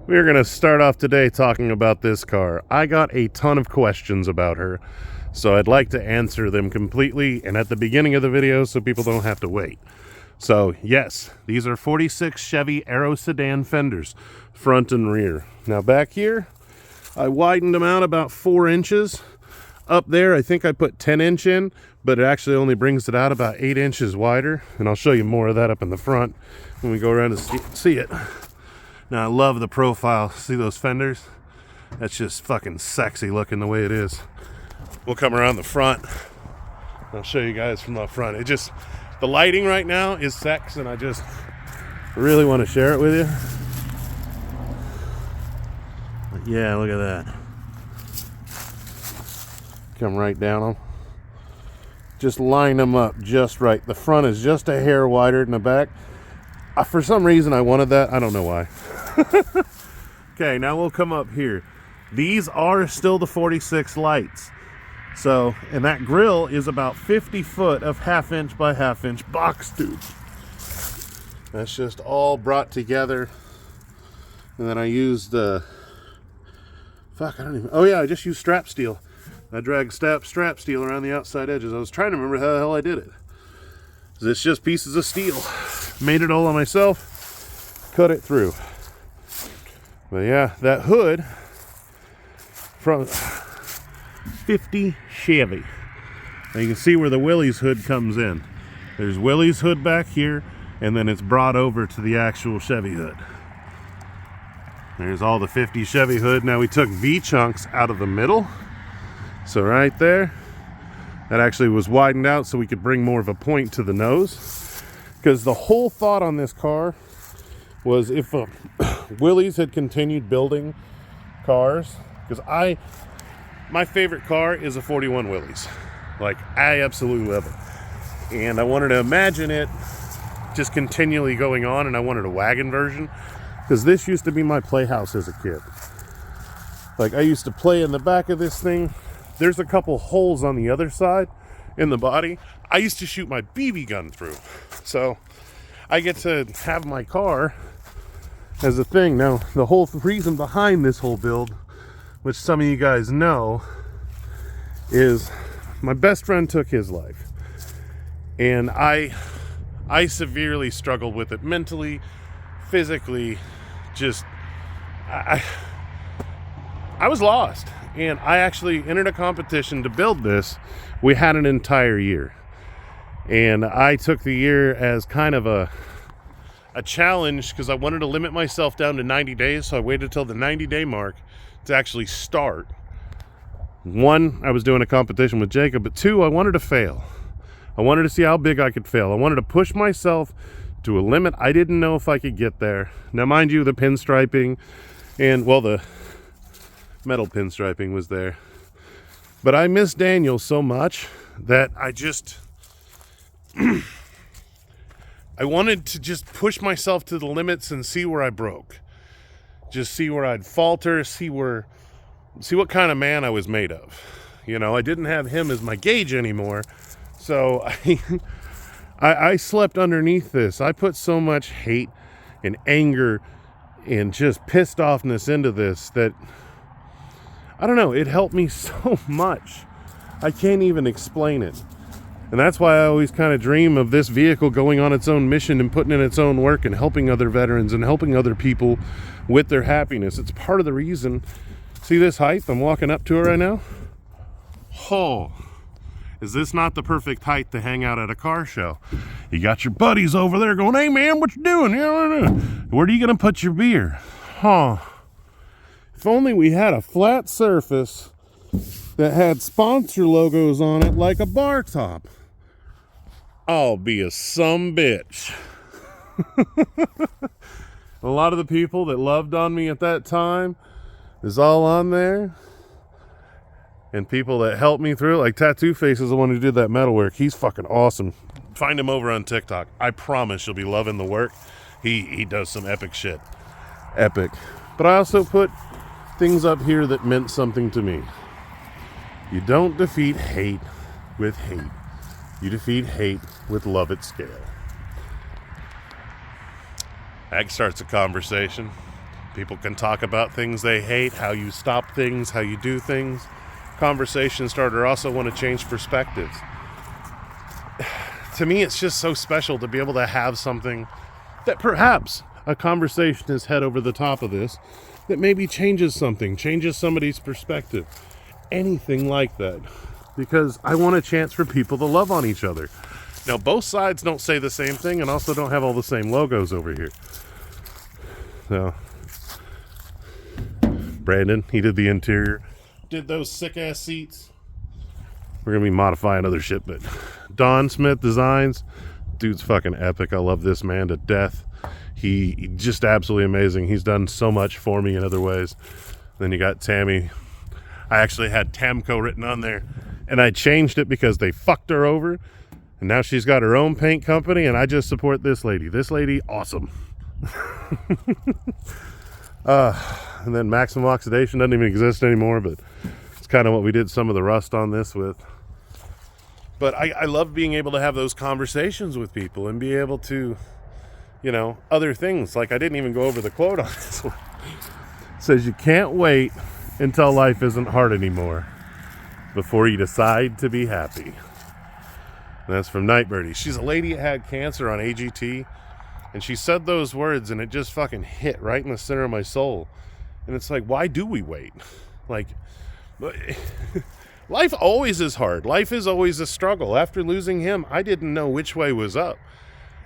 We're going to start off today talking about this car. I got a ton of questions about her, so I'd like to answer them completely and at the beginning of the video so people don't have to wait. So yes, these are 46 Chevy Aero sedan fenders, front and rear. Now back here, I widened them out about 4 inches. Up there, I think I put 10-inch in, but it actually only brings it out about 8 inches wider. And I'll show you more of that up in the front when we go around and see it. Now, I love the profile. See those fenders? That's just fucking sexy looking the way it is. We'll come around the front. I'll show you guys from the front. It just, the lighting right now is sex, and I just really want to share it with you. But yeah, look at that. Come right down them. Just line them up just right. The front is just a hair wider than the back. For some reason, I wanted that. I don't know why. Okay, now we'll come up here. These are still the 46 lights. So, and that grill is about 50 foot of 1/2 inch by 1/2 inch box tube. That's just all brought together. And then I used I just used strap steel. I dragged strap steel around the outside edges. I was trying to remember how the hell I did it. It's just pieces of steel. Made it all on myself. Cut it through. But yeah, that hood from 50 Chevy. Now you can see where the Willys hood comes in. There's Willys hood back here, and then it's brought over to the actual Chevy hood. There's all the 50 Chevy hood. Now we took V-chunks out of the middle. So right there, that actually was widened out so we could bring more of a point to the nose. Because the whole thought on this car was if Willys had continued building cars, because my favorite car is a 41 Willys. Like, I absolutely love it. And I wanted to imagine it just continually going on, and I wanted a wagon version. Because this used to be my playhouse as a kid. Like, I used to play in the back of this thing. There's a couple holes on the other side in the body. I used to shoot my BB gun through. So I get to have my car as a thing. Now, the whole reason behind this whole build, which some of you guys know, is my best friend took his life. And I severely struggled with it mentally, physically. Just, I was lost. And I actually entered a competition to build this. We had an entire year. And I took the year as kind of a challenge because I wanted to limit myself down to 90 days. So I waited till the 90-day mark to actually start. 1, I was doing a competition with Jacob. But 2, I wanted to fail. I wanted to see how big I could fail. I wanted to push myself to a limit. I didn't know if I could get there. Now, mind you, the pinstriping and, well, the metal pinstriping was there. But I miss Daniel so much that I just I wanted to just push myself to the limits and see where I broke. Just see where I'd falter, see what kind of man I was made of. You know, I didn't have him as my gauge anymore. So I slept underneath this. I put so much hate and anger and just pissed offness into this that, I don't know, it helped me so much. I can't even explain it. And that's why I always kind of dream of this vehicle going on its own mission and putting in its own work and helping other veterans and helping other people with their happiness. It's part of the reason. See this height I'm walking up to it right now? Oh, is this not the perfect height to hang out at a car show? You got your buddies over there going, hey man, what you doing? Where are you going to put your beer? Huh. If only we had a flat surface that had sponsor logos on it like a bar top. I'll be a sumbitch. A lot of the people that loved on me at that time is all on there. And people that helped me through, like Tattoo Face is the one who did that metalwork. He's fucking awesome. Find him over on TikTok. I promise you'll be loving the work. He does some epic shit. Epic. But I also put things up here that meant something to me. You don't defeat hate with hate. You defeat hate with love at scale. That starts a conversation. People can talk about things they hate, how you stop things, how you do things. Conversation starter also want to change perspectives. To me, it's just so special to be able to have something that perhaps a conversation is head over the top of this, that maybe changes something, changes somebody's perspective. Anything like that. Because I want a chance for people to love on each other. Now, both sides don't say the same thing and also don't have all the same logos over here. So, Brandon, he did the interior. Did those sick-ass seats. We're going to be modifying other shit, but Don Smith Designs, dude's fucking epic. I love this man to death. He just absolutely amazing. He's done so much for me in other ways. Then you got Tammy. I actually had Tamco written on there, and I changed it because they fucked her over, and now she's got her own paint company, and I just support this lady. This lady, awesome. And then Maximum Oxidation doesn't even exist anymore, but it's kind of what we did some of the rust on this with. But I love being able to have those conversations with people and be able to, you know, other things. Like, I didn't even go over the quote on this one. It says, you can't wait until life isn't hard anymore before you decide to be happy. And that's from Nightbirdie. She's a lady that had cancer on AGT, and she said those words, and it just fucking hit right in the center of my soul. And it's like, why do we wait? Like, life always is hard. Life is always a struggle. After losing him, I didn't know which way was up.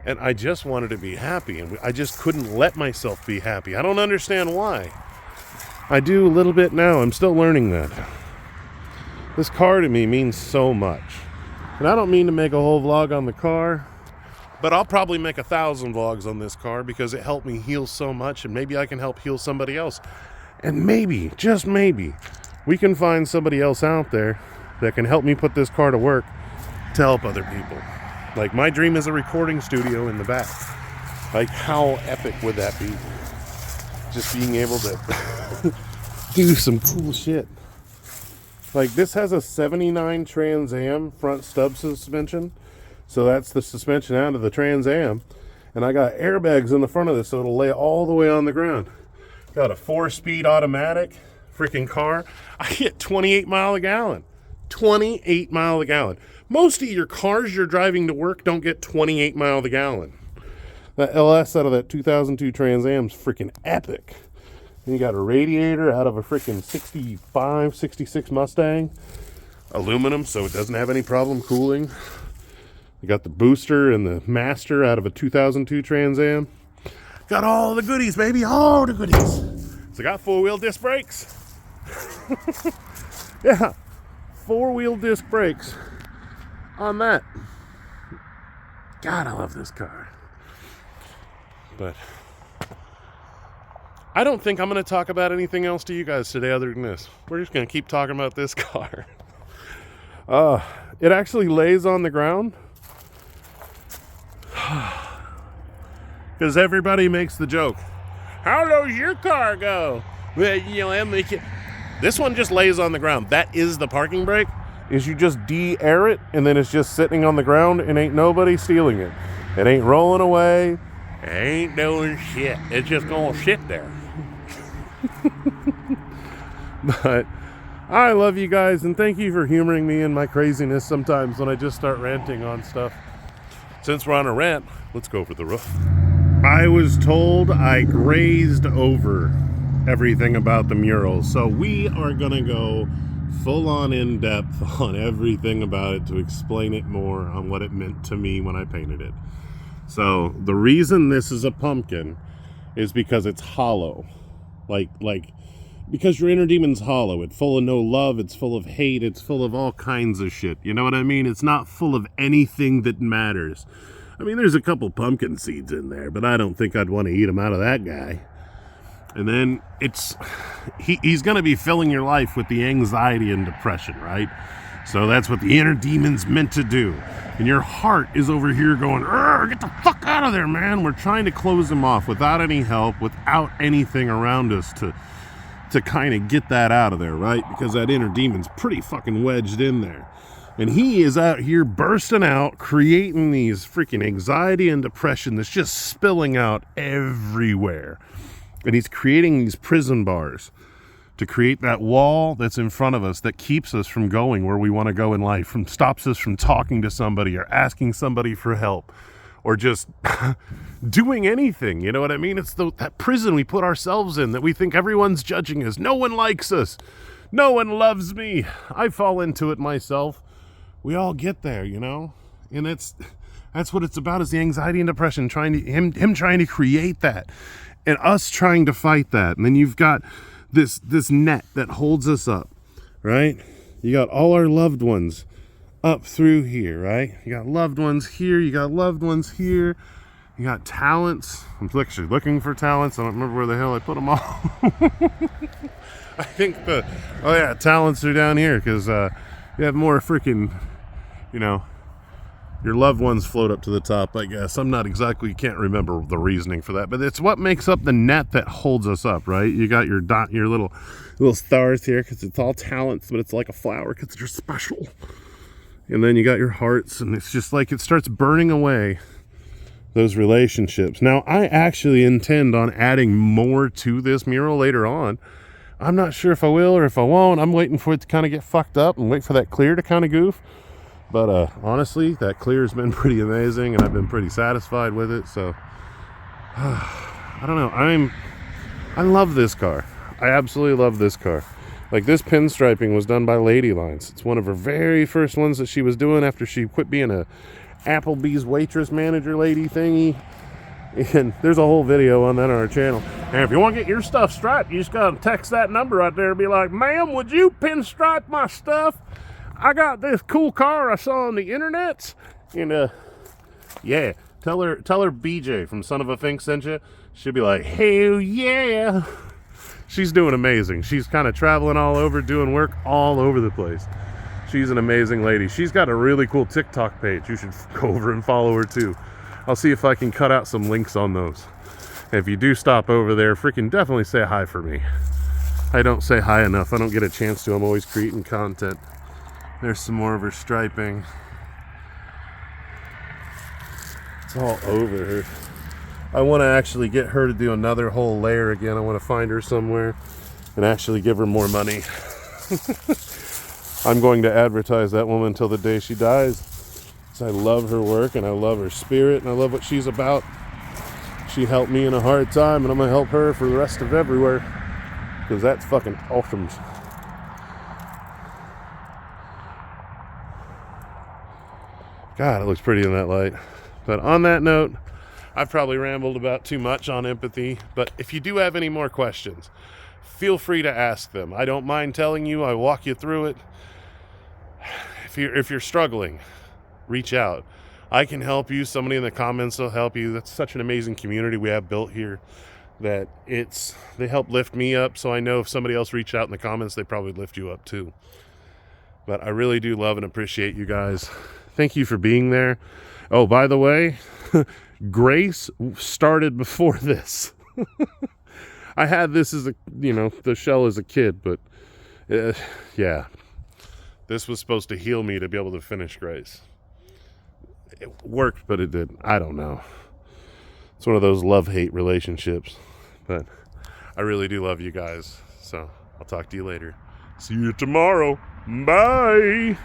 And I just wanted to be happy, and I just couldn't let myself be happy. I don't understand why. I do a little bit now. I'm still learning that. This car to me means so much. And I don't mean to make a whole vlog on the car, but I'll probably make 1,000 vlogs on this car because it helped me heal so much, and maybe I can help heal somebody else. And maybe, just maybe, we can find somebody else out there that can help me put this car to work to help other people. Like, my dream is a recording studio in the back. Like, how epic would that be? Just being able to do some cool shit. Like, this has a 79 Trans Am front stub suspension. So that's the suspension out of the Trans Am. And I got airbags in the front of this, so it'll lay all the way on the ground. Got a 4-speed automatic freaking car. I get 28 mile a gallon. 28 mile a gallon. Most of your cars you're driving to work don't get 28 mile a gallon. That LS out of that 2002 Trans Am's freaking epic. And you got a radiator out of a freaking 65, 66 Mustang. Aluminum, so it doesn't have any problem cooling. You got the booster and the master out of a 2002 Trans Am. Got all the goodies, baby, all the goodies. So I got 4-wheel disc brakes. Yeah, 4-wheel disc brakes on that. God, I love this car. But I don't think I'm going to talk about anything else to you guys today other than this. We're just going to keep talking about this car. It actually lays on the ground. Because everybody makes the joke, how low's your car go? Well, you know, this one just lays on the ground. That is the parking brake, is you just de-air it, and then it's just sitting on the ground, and ain't nobody stealing it. It ain't rolling away. It ain't doing shit. It's just gonna sit there. But I love you guys, and thank you for humoring me in my craziness sometimes when I just start ranting on stuff. Since we're on a rant, let's go for the roof. I was told I grazed over everything about the murals, so we are gonna go full on in depth on everything about it to explain it more on what it meant to me when I painted it. So the reason this is a pumpkin is because it's hollow. Like because your inner demon's hollow. It's full of no love, it's full of hate, it's full of all kinds of shit. You know what I mean? It's not full of anything that matters. I mean, there's a couple pumpkin seeds in there, but I don't think I'd want to eat them out of that guy. And then he's going to be filling your life with the anxiety and depression, right? So that's what the inner demon's meant to do. And your heart is over here going, get the fuck out of there, man. We're trying to close him off without any help, without anything around us to kind of get that out of there, right? Because that inner demon's pretty fucking wedged in there. And he is out here bursting out, creating these freaking anxiety and depression that's just spilling out everywhere. And he's creating these prison bars to create that wall that's in front of us that keeps us from going where we want to go in life, from stops us from talking to somebody or asking somebody for help or just doing anything. You know what I mean? It's that prison we put ourselves in that we think everyone's judging us. No one likes us. No one loves me. I fall into it myself. We all get there, you know? And that's what it's about, is the anxiety and depression, him trying to create that and us trying to fight that. And then you've got this net that holds us up, right? You got all our loved ones up through here, right? You got loved ones here, you got loved ones here, you got talents. I'm actually looking for talents. I don't remember where the hell I put them all. I think talents are down here because you have more freaking, you know, your loved ones float up to the top, I guess. I'm not exactly, can't remember the reasoning for that, but it's what makes up the net that holds us up, right? You got your dot, your little stars here because it's all talents, but it's like a flower because you're special. And then you got your hearts, and it's just like it starts burning away those relationships. Now, I actually intend on adding more to this mural later on. I'm not sure if I will or if I won't. I'm waiting for it to kind of get fucked up and wait for that clear to kind of goof. But honestly, that clear has been pretty amazing, and I've been pretty satisfied with it. So I don't know. I love this car. I absolutely love this car. Like, this pinstriping was done by Lady Lines. It's one of her very first ones that she was doing after she quit being a Applebee's waitress manager lady thingy. And there's a whole video on that on our channel. And if you want to get your stuff striped, you just gotta text that number right there and be like, "Ma'am, would you pinstripe my stuff? I got this cool car I saw on the internet." And yeah, tell her BJ from Son of a Fink sent you. She'll be like, "Hell yeah." She's doing amazing. She's kind of traveling all over, doing work all over the place. She's an amazing lady. She's got a really cool TikTok page. You should go over and follow her too. I'll see if I can cut out some links on those. If you do stop over there, freaking definitely say hi for me. I don't say hi enough. I don't get a chance to. I'm always creating content. There's some more of her striping. It's all over her. I want to actually get her to do another whole layer again. I want to find her somewhere and actually give her more money. I'm going to advertise that woman until the day she dies. I love her work, and I love her spirit, and I love what she's about. She helped me in a hard time, and I'm going to help her for the rest of everywhere, because that's fucking awesome. God, it looks pretty in that light. But on that note, I've probably rambled about too much on empathy, but if you do have any more questions, feel free to ask them. I don't mind telling you. I walk you through it. If you're struggling, reach out. I can help you. Somebody in the comments will help you. That's such an amazing community we have built here that they help lift me up. So I know if somebody else reached out in the comments, they probably lift you up too. But I really do love and appreciate you guys. Thank you for being there. Oh, by the way, Grace started before this. I had this as the shell as a kid, but yeah, this was supposed to heal me to be able to finish Grace. It worked, but it didn't. I don't know. It's one of those love-hate relationships. But I really do love you guys. So I'll talk to you later. See you tomorrow. Bye.